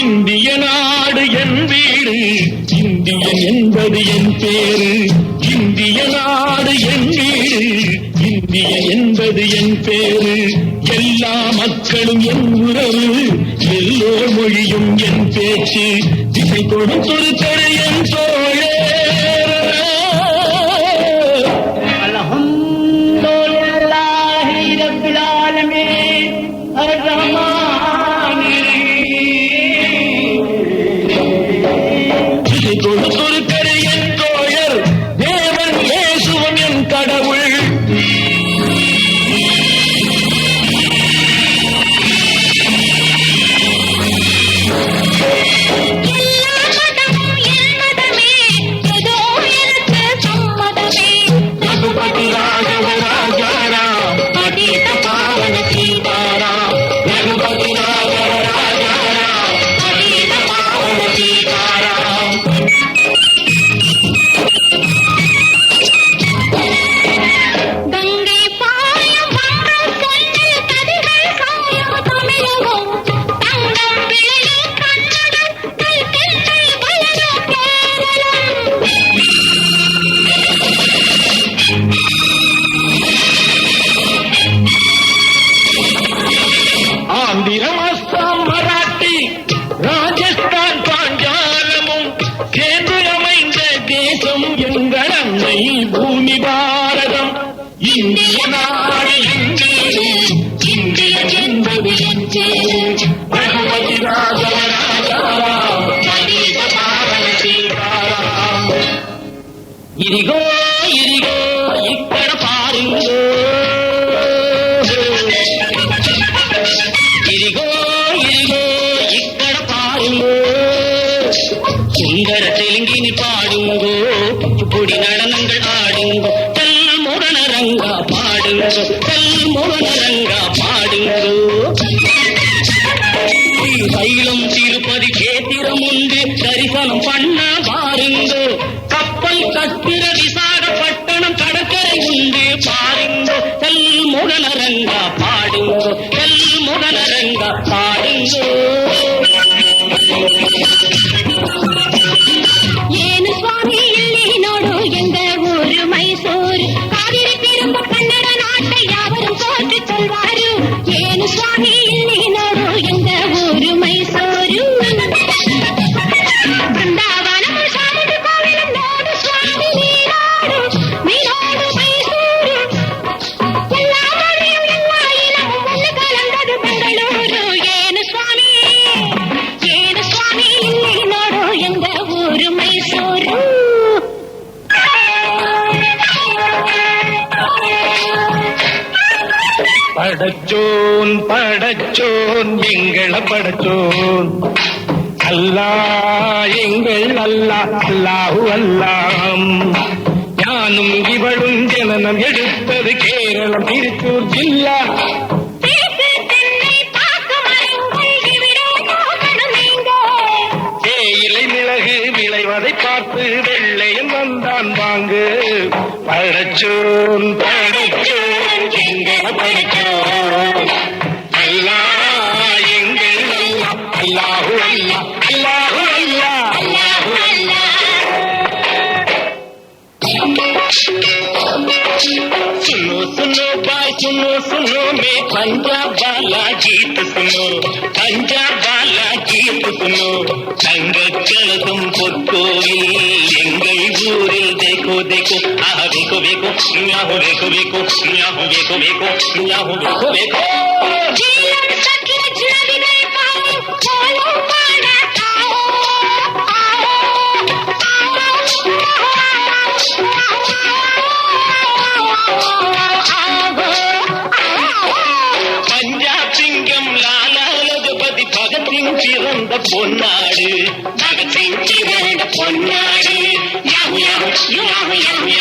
இந்திய நாடு என் வீடு, இந்தியன் என்பது என் பேரு. இந்திய நாடு என் வீடு, இந்தியன் என்பது என் பேரு. எல்லா மக்களும் என் உறவு, எல்லோர் மொழியும் என் பேச்சு. திசை கொடுத்தொரு தெரு என் தோழே. கொடுத்தொரு தெரு என் தோழர், தேவன் இயேசுவும் என் கடவுள். ஆந்திரம், அஸ்ஸாம், மராட்டி, ராஜஸ்தான், பாஞ்சாலமும் சேர்ந்து அமைந்த தேசம் எங்கள் அன்னை பூமி பாரதம். இந்திய நாடு இந்தியன் என்பது என் பேரு. ரகுபதி ராகவ ராஜாராம், அதீத பாவன சீதாராம். ఇదిగో ఇదిగో ఇక్కడ పారిందో, ఇదిగో ఇదిగో ఇక్కడ పారిందో. சுந்தர தெலுங்கினி பாடுங்கோ, குச்சிப்புடி நடனங்கள் ஆடுங்கோ. முரணரங்கா பாடுங்கோ, முரணரங்கா பாடுங்கோ. சைலம் திருப்பதி கேத்திரம் உண்டு, தரிசனம் பண்ண பாருங்கோ. கப்பல் கத்திர விசாகப்பட்டணம் கடற்கரை உண்டு பாருங்கோ. முரணரங்கா பாடுங்கோ, முரணரங்கா பாடுங்கோ. ಏನು ಸ್ವಾಮಿ ಇಲ್ಲಿ ನೋಡು ಎಂದ ಊರು ಮೈಸೂರು. ಕಾವೇರಿ ತಿರುಂಬ ಕನ್ನಡ ನಾಟ ಯಾವரும் போற்றி சொல்வாரு. ಏನು ಸ್ವಾಮಿ ಇಲ್ಲಿ ನೋಡು ಎಂದ ಊರು ಮೈಸೂರು. ಬೃಂದಾವನ ಶಾರದೆ ಕೋವಿಲು ನೋಡು ಸ್ವಾಮಿ ನೀನಾಡು, ನೀನಾಡು ಮೈಸೂರು. ಎಲ್ಲ ಮನೆಯು ಎಲ್ಲ ಇನವು ಒಂದು ಕಲಂದದು ಬೆಂಗಳೂರು. ಏನು ಸ್ವಾಮಿ ಇಲ್ಲಿ ನೋಡು ಎಂದ ಊರು ಮೈಸೂರು. படச்சோன் படச்சோன் எங்கள படச்சோன், அல்லா எங்கள் அல்லா, அல்லாஹு அல்லாம். ஞானும் இவளும் ஜனனம் எடுத்தது கேரளம் திருச்சூர் ஜில்லா. தேயிலை மிளகு விளைவதை பார்த்து வெள்ளையன் வந்தான் வாங்கு. படச்சோன் படச்சோன் எங்கள படச்சோன், அல்லா எங்கள் அல்லா, அல்லாஹு அல்லா, அல்லாஹு அல்லா, அல்லாஹு அல்லா. सुनो सुनो भाई सुनो सुनो मैं पंजाब वाला गीत सुनो, पंजाब वाला गीत सुनो. தங்கச்சலதும் பொற்கோவில் எங்கள் ஊரில் देखो देखो, आह देखो देखो, याहू देखो देखो, याहू देखो देखो, याहू देखो देखो. பஞ்சாப் சிங்கம் லாலா லஜபதி பகத்சிங் பிறந்த பொன்னாடு, பகத்சிங் பிறந்த பொன்னாடு. Yahoo yahoo yahoo yahoo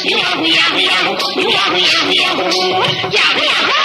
yahoo yahoo yahoo yahoo yahoo yahoo yahoo yahoo yahoo.